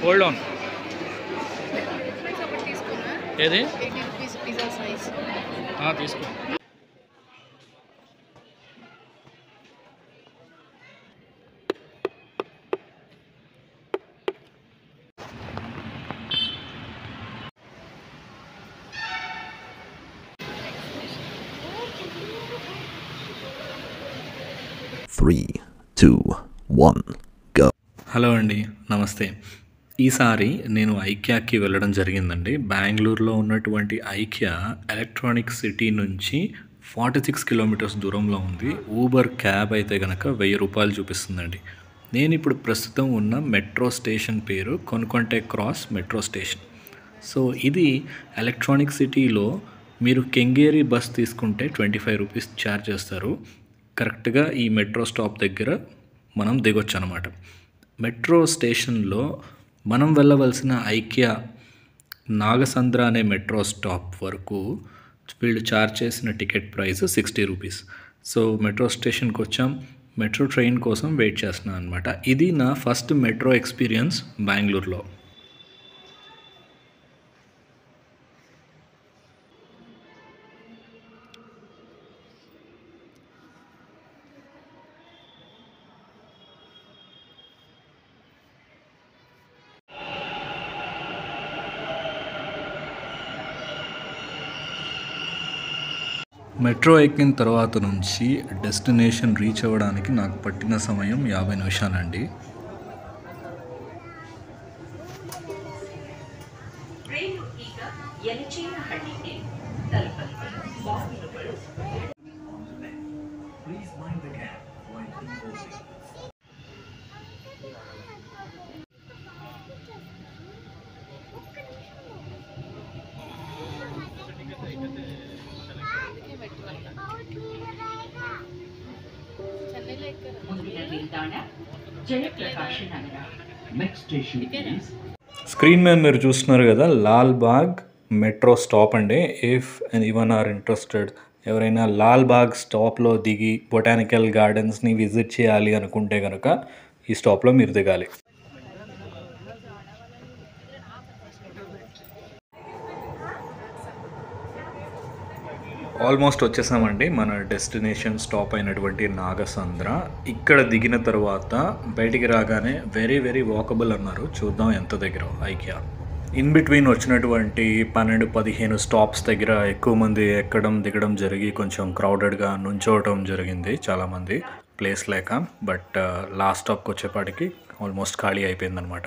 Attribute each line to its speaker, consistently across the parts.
Speaker 1: Hold on. ఏది తీసుకో.
Speaker 2: Three, two, one, go.
Speaker 1: Hello అండి, నమస్తే. ఈసారి నేను ఐక్యాకి వెళ్ళడం జరిగిందండి. బెంగళూరులో ఉన్నటువంటి ఐక్యా ఎలక్ట్రానిక్ సిటీ నుంచి 46 కిలోమీటర్స్ దూరంలో ఉంది. ఊబర్ క్యాబ్ అయితే కనుక 1000 రూపాయలు చూపిస్తుందండి. నేను ఇప్పుడు ప్రస్తుతం ఉన్న మెట్రో స్టేషన్ పేరు కొనుకొంటే క్రాస్ మెట్రో స్టేషన్. సో ఇది ఎలక్ట్రానిక్ సిటీలో మీరు కెంగేరి బస్ తీసుకుంటే 25 రూపీస్ ఛార్జ్ చేస్తారు. కరెక్ట్గా ఈ మెట్రో స్టాప్ దగ్గర మనం దిగొచ్చు అనమాట. మెట్రో స్టేషన్లో మనం వెళ్ళవలసిన ఐక్యా నాగసంద్ర అనే మెట్రో స్టాప్ వరకు వీళ్ళు ఛార్జ్ చేసిన ticket price 60 rupees. So metro స్టేషన్కి వచ్చాం. మెట్రో ట్రైన్ కోసం వెయిట్ చేస్తున్నాను అనమాట. ఇది నా ఫస్ట్ మెట్రో ఎక్స్పీరియన్స్ బెంగళూరులో. మెట్రో ఎక్కిన తర్వాత నుంచి డెస్టినేషన్ రీచ్ అవ్వడానికి నాకు పట్టిన సమయం 50 నిమిషాలండి. స్క్రీన్ మీద మీరు చూస్తున్నారు కదా, లాల్ బాగ్ మెట్రో స్టాప్ అండి. If and even are interested, ఎవరైనా లాల్ బాగ్ స్టాప్లో దిగి బొటానికల్ గార్డెన్స్ని విజిట్ చేయాలి అనుకుంటే కనుక ఈ స్టాప్లో మీరు దిగాలి. ఆల్మోస్ట్ వచ్చేసామండి మన డెస్టినేషన్ స్టాప్ అయినటువంటి నాగసంద్ర. ఇక్కడ దిగిన తర్వాత బయటికి రాగానే వెరీ వెరీ వాకబుల్ అన్నారు. చూద్దాం ఎంత దగ్గర ఐక్యా. ఇన్ బిట్వీన్ వచ్చినటువంటి 12-15 స్టాప్స్ దగ్గర ఎక్కువ మంది ఎక్కడం దిగడం జరిగి కొంచెం క్రౌడెడ్గా నుంచోవటం జరిగింది చాలామంది, ప్లేస్ లేక. బట్ లాస్ట్ స్టాప్కి వచ్చేపాటికి ఆల్మోస్ట్ ఖాళీ అయిపోయిందనమాట.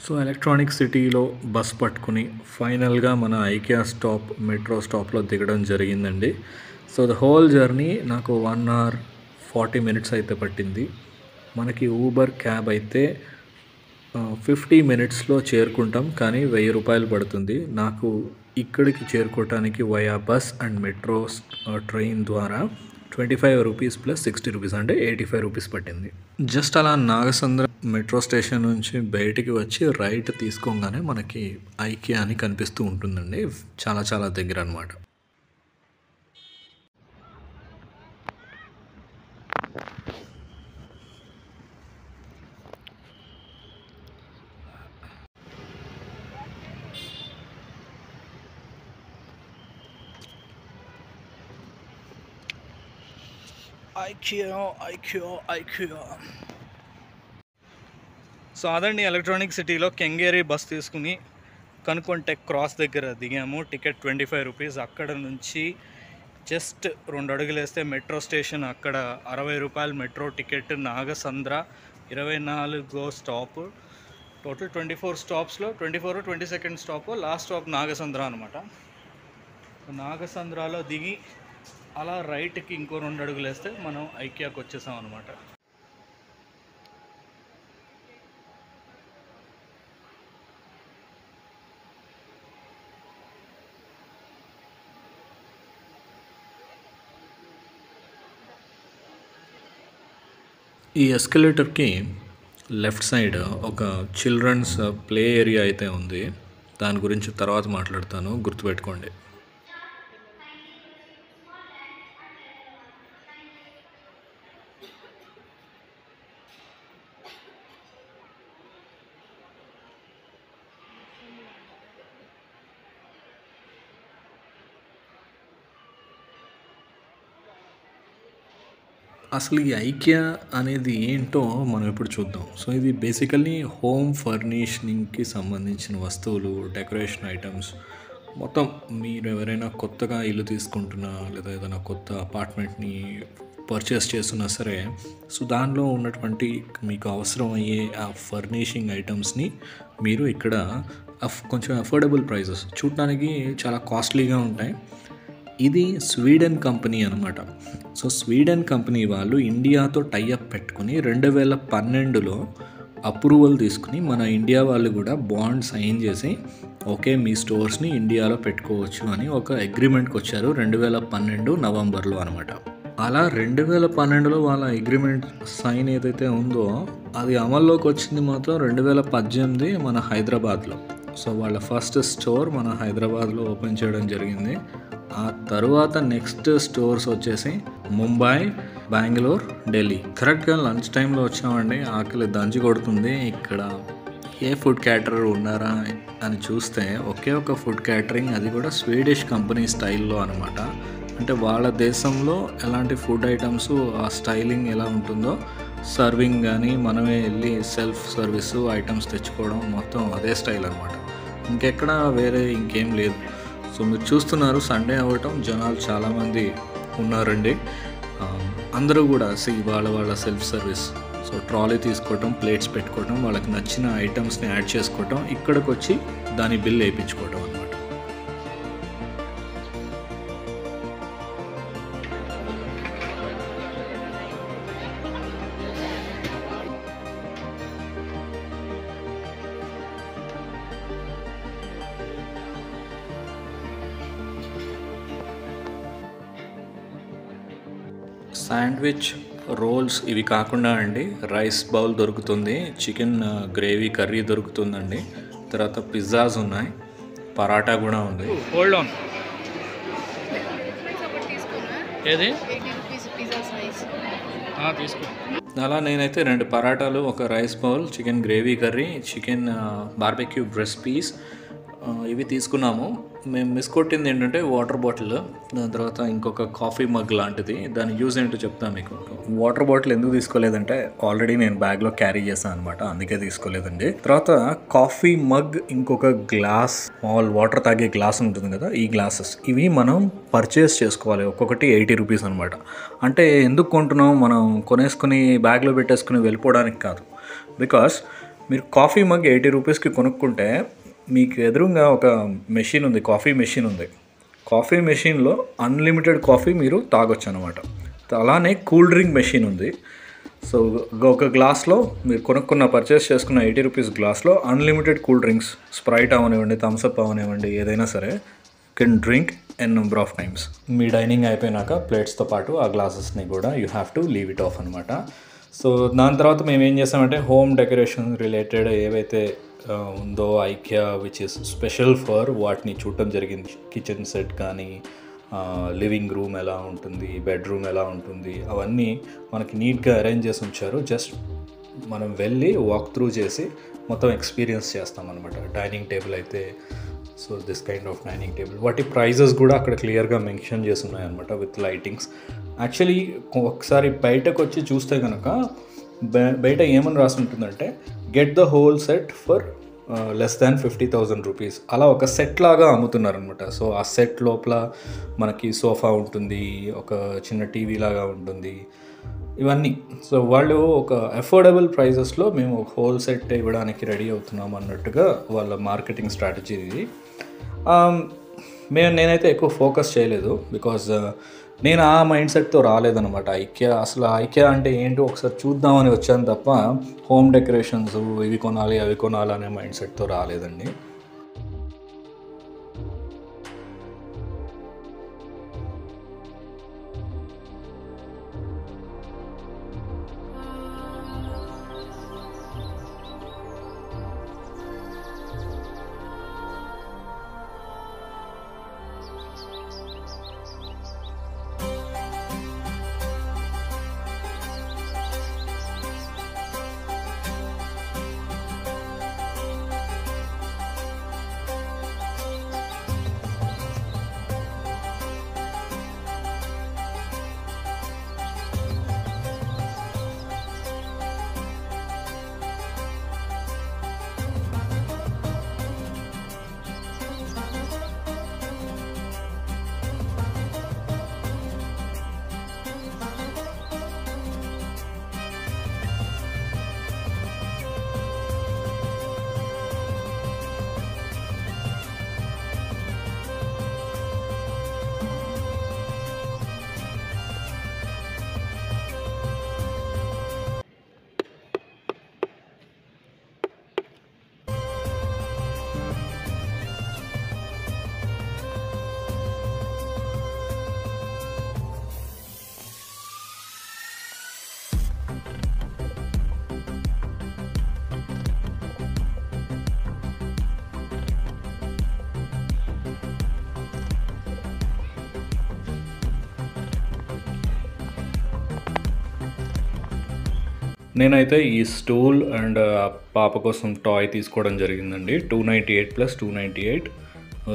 Speaker 1: సో ఎలక్ట్రానిక్ సిటీలో బస్ పట్టుకుని ఫైనల్గా మన ఐకియా స్టాప్ మెట్రో స్టాప్లో దిగడం జరిగిందండి. సో ద హోల్ జర్నీ నాకు 1 hour 40 minutes అయితే పట్టింది. మనకి ఊబర్ క్యాబ్ అయితే 50 minutesలో చేరుకుంటాం, కానీ 1000 రూపాయలు పడుతుంది. నాకు ఇక్కడికి చేరుకోవటానికి via bus and metro train ద్వారా 25 రూపీస్ ప్లస్ 60 రూపీస్ అంటే 85 రూపీస్ పట్టింది. జస్ట్ అలా నాగసంద్ర మెట్రో స్టేషన్ నుంచి బయటికి వచ్చి రైట్ తీసుకోగానే మనకి ఐకియా అని కనిపిస్తూ ఉంటుందండి. చాలా చాలా దగ్గర అనమాట. ఐకియా. సో అదండి, ఎలక్ట్రానిక్ సిటీలో కెంగేరి బస్ తీసుకుని కనుకొంటే క్రాస్ దగ్గర దిగాము. Ticket 25 rupees. అక్కడ నుంచి జస్ట్ 2 అడుగులు వేస్తే మెట్రో స్టేషన్. అక్కడ 60 రూపాయలు మెట్రో టికెట్. నాగసంద్ర 24వ స్టాప్. టోటల్ 24 స్టాప్స్లో 22nd stop, last stop Nagasandra అనమాట. నాగసంద్రలో దిగి అలా రైట్కి ఇంకో 2 అడుగులు వేస్తే మనం ఐకియాకి వచ్చేసాం అనమాట. ఈ ఎస్కలేటర్కి లెఫ్ట్ సైడ్ ఒక చిల్డ్రన్స్ ప్లే ఏరియా అయితే ఉంది. దాని గురించి తర్వాత మాట్లాడతాను, గుర్తుపెట్టుకోండి. అసలు ఈ ఐకియా అనేది ఏంటో మనం ఇప్పుడు చూద్దాం. సో ఇది బేసికల్లీ హోమ్ ఫర్నిషింగ్కి సంబంధించిన వస్తువులు, డెకరేషన్ ఐటమ్స్ మొత్తం. మీరు ఎవరైనా కొత్తగా ఇల్లు తీసుకుంటున్నా లేదా ఏదైనా కొత్త అపార్ట్మెంట్ని పర్చేస్ చేస్తున్నా సరే, సో దానిలో ఉన్నటువంటి మీకు అవసరం అయ్యే ఆ ఫర్నిషింగ్ ఐటమ్స్ని మీరు ఇక్కడ కొంచెం అఫోర్డబుల్ ప్రైజెస్, చూడటానికి చాలా కాస్ట్లీగా ఉంటాయి. ఇది స్వీడన్ కంపెనీ అనమాట. సో స్వీడన్ కంపెనీ వాళ్ళు ఇండియాతో టైఅప్ పెట్టుకుని 2012లో అప్రూవల్ తీసుకుని మన ఇండియా వాళ్ళు కూడా బాండ్ సైన్ చేసి ఓకే మీ స్టోర్స్ని ఇండియాలో పెట్టుకోవచ్చు అని ఒక అగ్రిమెంట్కి వచ్చారు 2012 నవంబర్లో అనమాట. అలా 2012లో వాళ్ళ అగ్రిమెంట్ సైన్ ఏదైతే ఉందో అది అమల్లోకి వచ్చింది మాత్రం 2018 మన హైదరాబాద్లో. సో వాళ్ళ ఫస్ట్ స్టోర్ మన హైదరాబాద్లో ఓపెన్ చేయడం జరిగింది. ఆ తర్వాత నెక్స్ట్ స్టోర్స్ వచ్చేసి ముంబై, బెంగళూరు, ఢిల్లీ. కరెక్ట్గా లంచ్ టైంలో వచ్చామండి, ఆకలి దంచి కొడుతుంది. ఇక్కడ ఏ ఫుడ్ క్యాటరర్ ఉన్నారా అని చూస్తే ఒకే ఒక ఫుడ్ క్యాటరింగ్, అది కూడా స్వీడిష్ కంపెనీ స్టైల్లో అనమాట. అంటే వాళ్ళ దేశంలో ఎలాంటి ఫుడ్ ఐటమ్స్ ఆ స్టైలింగ్ ఎలా ఉంటుందో సర్వింగ్ కానీ మనమే వెళ్ళి సెల్ఫ్ సర్వీస్ ఐటమ్స్ తెచ్చుకోవడం మొత్తం అదే స్టైల్ అనమాట. ఇంకెక్కడ వేరే ఇంకేం లేదు. సో మీరు చూస్తున్నారు సండే అవ్వటం జనాలు చాలామంది ఉన్నారండి. అందరూ కూడా వాళ్ళ సెల్ఫ్ సర్వీస్. సో ట్రాలీ తీసుకోవటం, ప్లేట్స్ పెట్టుకోవటం, వాళ్ళకి నచ్చిన ఐటమ్స్ని యాడ్ చేసుకోవటం, ఇక్కడికి వచ్చి దాని బిల్ వేయించుకోవటం అనమాట. శాండ్విచ్, రోల్స్ ఇవి కాకుండా అండి రైస్ బౌల్ దొరుకుతుంది, చికెన్ గ్రేవీ కర్రీ దొరుకుతుందండి, తర్వాత పిజ్జాస్ ఉన్నాయి, పరాటా కూడా ఉంది. హోల్డ్ ఆన్, ఏది తీసుకో. అలా నేనైతే 2 పరాటాలు, ఒక rice bowl, chicken gravy curry, chicken barbecue breast piece ఇవి తీసుకున్నాము. మేము మిస్ కొట్టింది ఏంటంటే వాటర్ బాటిల్, దాని తర్వాత ఇంకొక కాఫీ మగ్ లాంటిది. దాని యూజ్ ఏంటో చెప్తాను మీకు. వాటర్ బాటిల్ ఎందుకు తీసుకోలేదంటే ఆల్రెడీ నేను బ్యాగ్లో క్యారీ చేశాను అనమాట, అందుకే తీసుకోలేదండి. తర్వాత కాఫీ మగ్, ఇంకొక గ్లాస్, మామూలు వాటర్ తాగే గ్లాస్ ఉంటుంది కదా, ఈ గ్లాసెస్ ఇవి మనం పర్చేస్ చేసుకోవాలి. ఒక్కొక్కటి 80 రూపీస్ అనమాట. అంటే ఎందుకు కొంటున్నాం, మనం కొనేసుకుని బ్యాగ్లో పెట్టేసుకుని వెళ్ళిపోవడానికి కాదు. బికాస్ మీరు కాఫీ మగ్ 80 రూపీస్కి కొనుక్కుంటే మీకు ఎదురుగా ఒక మెషిన్ ఉంది, కాఫీ మెషిన్ ఉంది. కాఫీ మెషిన్లో అన్లిమిటెడ్ కాఫీ మీరు తాగొచ్చు అనమాట. అలానే కూల్ డ్రింక్ మెషిన్ ఉంది. సో ఒక గ్లాస్లో మీరు పర్చేస్ చేసుకున్న 80 రూపీస్ గ్లాస్లో అన్లిమిటెడ్ కూల్ డ్రింక్స్, స్ప్రైట్ అవనివ్వండి, థమ్స్అప్ అవనివ్వండి, ఏదైనా సరే can drink n number of times. మీ డైనింగ్ అయిపోయినాక ప్లేట్స్తో పాటు ఆ గ్లాసెస్ని కూడా you have to leave it off అనమాట. సో దాని తర్వాత మేము ఏం చేసామంటే హోమ్ డెకరేషన్ రిలేటెడ్ ఏవైతే ఉందో IKEA which is special for వాటిని చూడటం జరిగింది. కిచెన్ సెట్ కానీ, లివింగ్ రూమ్ ఎలా ఉంటుంది, బెడ్రూమ్ ఎలా ఉంటుంది, అవన్నీ మనకి నీట్గా అరేంజ్ చేసి ఉంచారు. జస్ట్ మనం వెళ్ళి వాక్ త్రూ చేసి మొత్తం ఎక్స్పీరియన్స్ చేస్తామన్నమాట. డైనింగ్ టేబుల్ అయితే so this kind of dining table, వాటి ప్రైజెస్ కూడా అక్కడ క్లియర్గా మెన్షన్ చేసి ఉన్నాయన్నమాట విత్ లైటింగ్స్. యాక్చువల్లీ ఒకసారి బయటకు వచ్చి చూస్తే కనుక బయట ఏమని రాసి ఉంటుందంటే get the whole set for less than 50,000 rupees. అలా ఒక సెట్ లాగా అమ్ముతున్నారనమాట. సో ఆ సెట్ లోపల మనకి సోఫా ఉంటుంది, ఒక చిన్న టీవీ లాగా ఉంటుంది, ఇవన్నీ. సో వాళ్ళు ఒక అఫోర్డబుల్ ప్రైజెస్లో మేము ఒక హోల్ సెట్ ఇవ్వడానికి రెడీ అవుతున్నాం అన్నట్టుగా వాళ్ళ మార్కెటింగ్ స్ట్రాటజీ ఇది. నేనైతే ఎక్కువ ఫోకస్ చేయలేదు బికాజ్ నేను ఆ మైండ్ సెట్తో రాలేదనమాట. ఐకియా అసలు ఐకియా అంటే ఏంటో ఒకసారి చూద్దామని వచ్చాను తప్ప హోమ్ డెకరేషన్స్ ఇవి కొనాలి అవి కొనాలి అనే మైండ్ సెట్తో రాలేదండి. నేనైతే ఈ స్టూల్ అండ్ పాప కోసం టాయ్ తీసుకోవడం జరిగిందండి. 298 ప్లస్ 298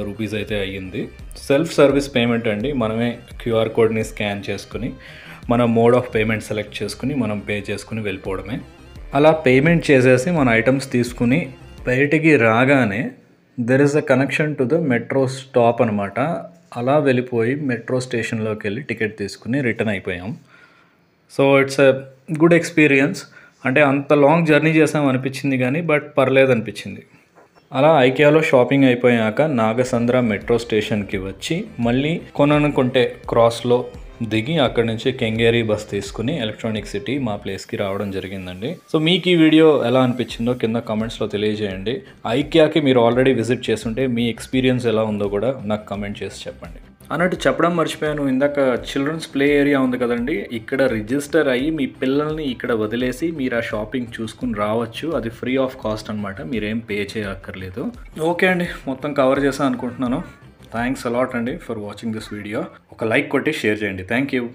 Speaker 1: రూపీస్ అయితే అయ్యింది. సెల్ఫ్ సర్వీస్ పేమెంట్ అండి. మనమే క్యూఆర్ కోడ్ని స్కాన్ చేసుకుని మన మోడ్ ఆఫ్ పేమెంట్ సెలెక్ట్ చేసుకుని మనం పే చేసుకుని వెళ్ళిపోవడమే. అలా పేమెంట్ చేసేసి మన ఐటమ్స్ తీసుకుని బయటికి రాగానే there is a connection to the metro stop అనమాట. అలా వెళ్ళిపోయి మెట్రో స్టేషన్లోకి వెళ్ళి టికెట్ తీసుకుని రిటర్న్ అయిపోయాం. So it's a good experience. అంటే అంత లాంగ్ జర్నీ చేసాం అనిపించింది కానీ బట్ పర్లేదు అనిపించింది. అలా ఐకియాలో షాపింగ్ అయిపోయాక నాగసంద్ర మెట్రో స్టేషన్కి వచ్చి మళ్ళీ కొననుకుంటే క్రాస్లో దిగి అక్కడి నుంచి కెంగేరి బస్ తీసుకుని ఎలక్ట్రానిక్ సిటీ మా ప్లేస్కి రావడం జరిగిందండి. సో మీకు ఈ వీడియో ఎలా అనిపించిందో కింద కామెంట్స్లో తెలియజేయండి. ఐకియాకి మీరు ఆల్రెడీ విజిట్ చేస్తుంటే మీ ఎక్స్పీరియన్స్ ఎలా ఉందో కూడా నాకు కామెంట్ చేసి చెప్పండి. అన్నట్టు చెప్పడం మర్చిపోయాను, ఇందాక చిల్డ్రన్స్ ప్లే ఏరియా ఉంది కదండి, ఇక్కడ రిజిస్టర్ అయ్యి మీ పిల్లల్ని ఇక్కడ వదిలేసి మీరు ఆ షాపింగ్ చూసుకుని రావచ్చు. అది ఫ్రీ ఆఫ్ కాస్ట్ అనమాట, మీరేం పే చేయక్కర్లేదు. ఓకే అండి, మొత్తం కవర్ చేసాను అనుకుంటున్నాను. థ్యాంక్స్ అలాట్ అండి ఫర్ వాచింగ్ దిస్ వీడియో. ఒక లైక్ కొట్టి షేర్ చేయండి. Thank you.